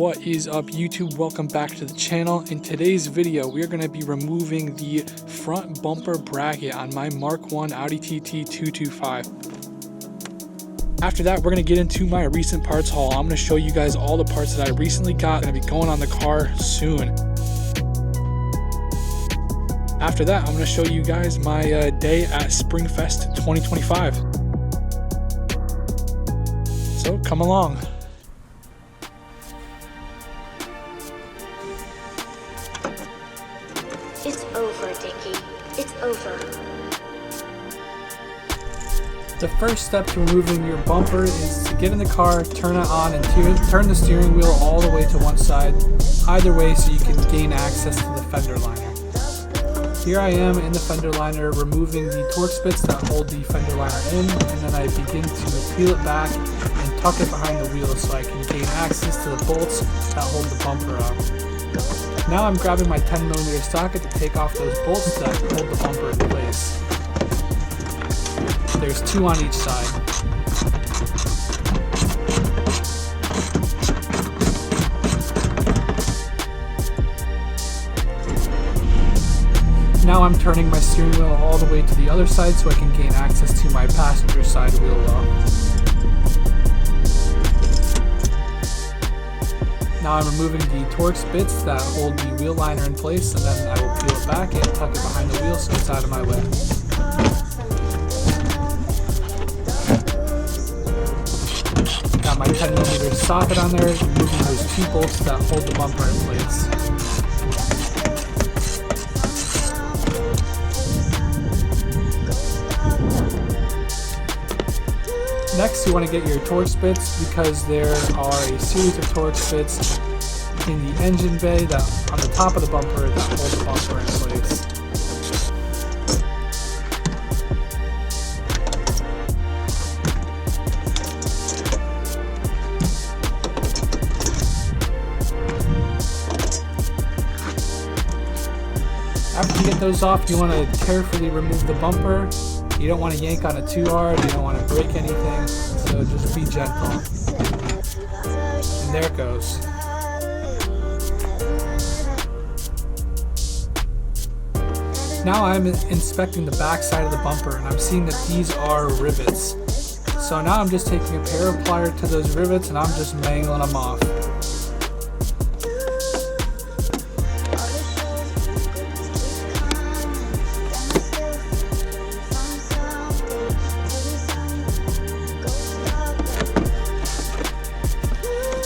What is up YouTube? Welcome back to the channel. In today's video we are going to be removing the front bumper bracket on my Mk1 Audi TT 225. After that we're going to get into my recent parts haul. I'm going to show you guys all the parts that I recently got. I'm going to be going on the car soon. After that I'm going to show you guys my day at Springfest 2025. So come along. It's over, Dickie. It's over. The first step to removing your bumper is to get in the car, turn it on, and turn the steering wheel all the way to one side, either way so you can gain access to the fender liner. Here I am in the fender liner removing the Torx bits that hold the fender liner in, and then I begin to peel it back and tuck it behind the wheel so I can gain access to the bolts that hold the bumper up. Now I'm grabbing my 10mm socket to take off those bolts that hold the bumper in place. There's two on each side. Now I'm turning my steering wheel all the way to the other side so I can gain access to my passenger side wheel well. Now I'm removing the Torx bits that hold the wheel liner in place, and then I will peel it back and tuck it behind the wheel so it's out of my way. Got my 10mm socket on there, removing those two bolts that hold the bumper in place. Next, you want to get your Torx bits because there are a series of Torx bits in the engine bay that on the top of the bumper that hold the bumper in place. After you get those off, you want to carefully remove the bumper. You don't want to yank on it too hard, you don't want to break anything, so just be gentle. And there it goes. Now I'm inspecting the back side of the bumper and I'm seeing that these are rivets. So now I'm just taking a pair of pliers to those rivets and I'm just mangling them off.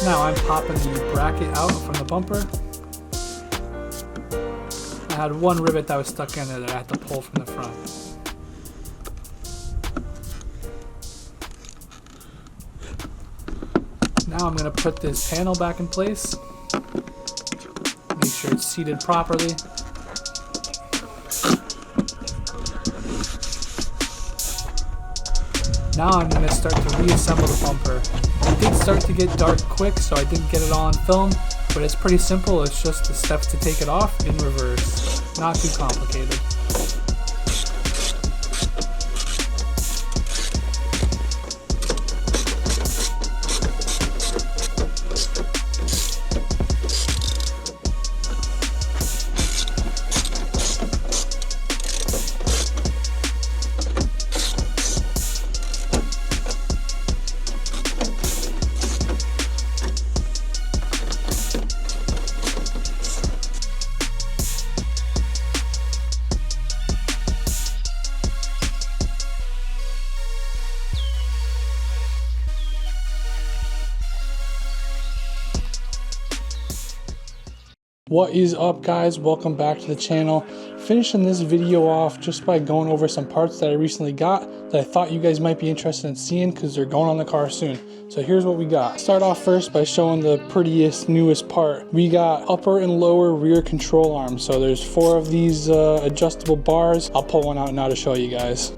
Now I'm popping the bracket out from the bumper. I had one rivet that was stuck in there that I had to pull from the front. Now I'm going to put this panel back in place. Make sure it's seated properly. Now I'm going to start to reassemble the bumper. It did start to get dark quick, so I didn't get it all on film, but it's pretty simple. It's just the steps to take it off in reverse. Not too complicated. What is up guys, welcome back to the channel. Finishing this video off just by going over some parts that I recently got that I thought you guys might be interested in seeing because they're going on the car soon. So here's what we got. Start off first by showing the prettiest, newest part. We got upper and lower rear control arms. So there's 4 of these adjustable bars. I'll pull one out now to show you guys.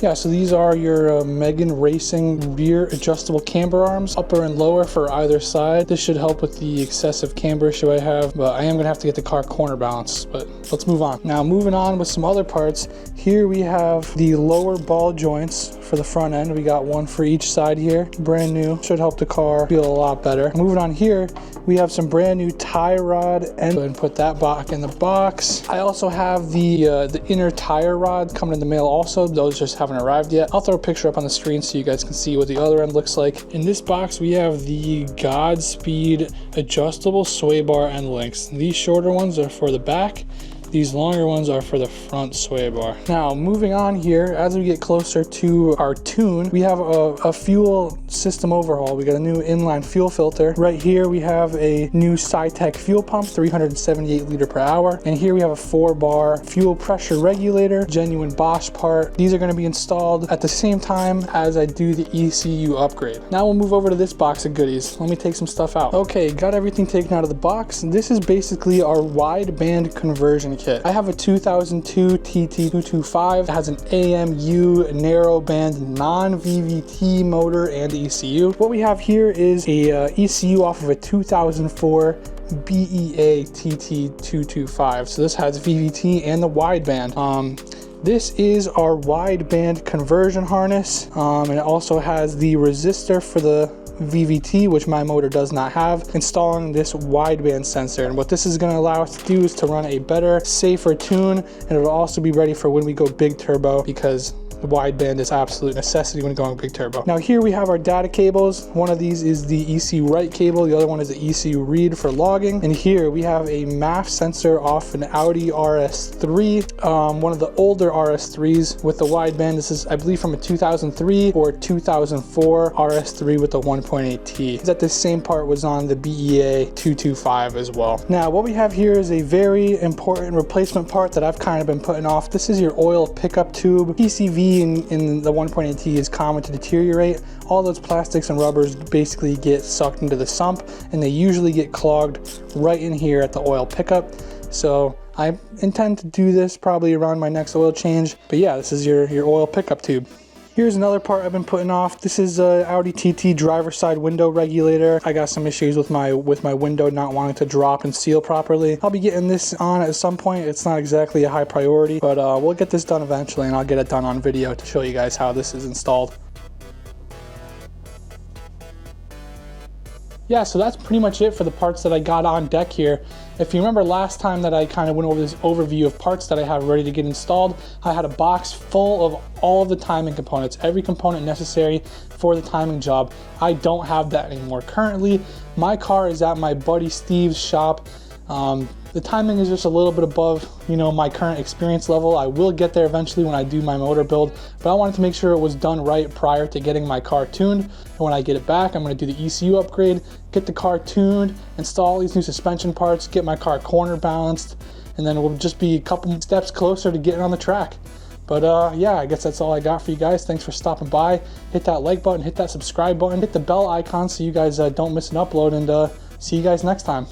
Yeah, so these are your Mk1 Racing rear adjustable camber arms, upper and lower for either side. This should help with the excessive camber issue I have, but I am gonna have to get the car corner balanced, but let's move on. Now moving on with some other parts, here we have the lower ball joints for the front end. We got one for each side here, brand new. Should help the car feel a lot better. Moving on here, we have some brand new tie rod, and go ahead and put that back in the box. I also have the inner tire rod coming in the mail also. Those just haven't arrived yet. I'll throw a picture up on the screen so you guys can see what the other end looks like. In this box, we have the Godspeed adjustable sway bar end links. These shorter ones are for the back. These longer ones are for the front sway bar. Now, moving on here, as we get closer to our tune, we have a fuel system overhaul. We got a new inline fuel filter. Right here, we have a new SciTech fuel pump, 378 liter per hour. And here we have a 4-bar fuel pressure regulator, genuine Bosch part. These are gonna be installed at the same time as I do the ECU upgrade. Now we'll move over to this box of goodies. Let me take some stuff out. Okay, got everything taken out of the box. This is basically our wideband conversion kit. I have a 2002 TT225. It has an AMU narrowband non-VVT motor and ECU. What we have here is a ECU off of a 2004 BEA TT225. So this has VVT and the wideband. This is our wideband conversion harness, and it also has the resistor for the VVT, which my motor does not have, installing this wideband sensor. And what this is going to allow us to do is to run a better, safer tune, and it'll also be ready for when we go big turbo, because the wideband is absolute necessity when going big turbo. Now here we have our data cables. One of these is the ECU write cable, the other one is the ECU read for logging. And here we have a MAF sensor off an Audi RS3, one of the older RS3s with the wideband. This is, I believe, from a 2003 or 2004 RS3 with the 1.8T. That the same part was on the BEA 225 as well. Now what we have here is a very important replacement part that I've kind of been putting off. This is your oil pickup tube. PCV in the 1.8T is common to deteriorate. All those plastics and rubbers basically get sucked into the sump, and they usually get clogged right in here at the oil pickup. So I intend to do this probably around my next oil change. But yeah, this is your oil pickup tube. Here's another part I've been putting off. This is a Audi TT driver side window regulator. I got some issues with my window not wanting to drop and seal properly. I'll be getting this on at some point. It's not exactly a high priority, but we'll get this done eventually, and I'll get it done on video to show you guys how this is installed. Yeah, so that's pretty much it for the parts that I got on deck here. If you remember last time that I kind of went over this overview of parts that I have ready to get installed, I had a box full of all of the timing components, every component necessary for the timing job. I don't have that anymore. Currently, my car is at my buddy Steve's shop. The timing is just a little bit above, my current experience level. I will get there eventually when I do my motor build, but I wanted to make sure it was done right prior to getting my car tuned. And when I get it back, I'm going to do the ECU upgrade, get the car tuned, install all these new suspension parts, get my car corner balanced, and then we'll just be a couple steps closer to getting on the track. But yeah, I guess that's all I got for you guys. Thanks for stopping by. Hit that like button, hit that subscribe button, hit the bell icon so you guys don't miss an upload, and see you guys next time.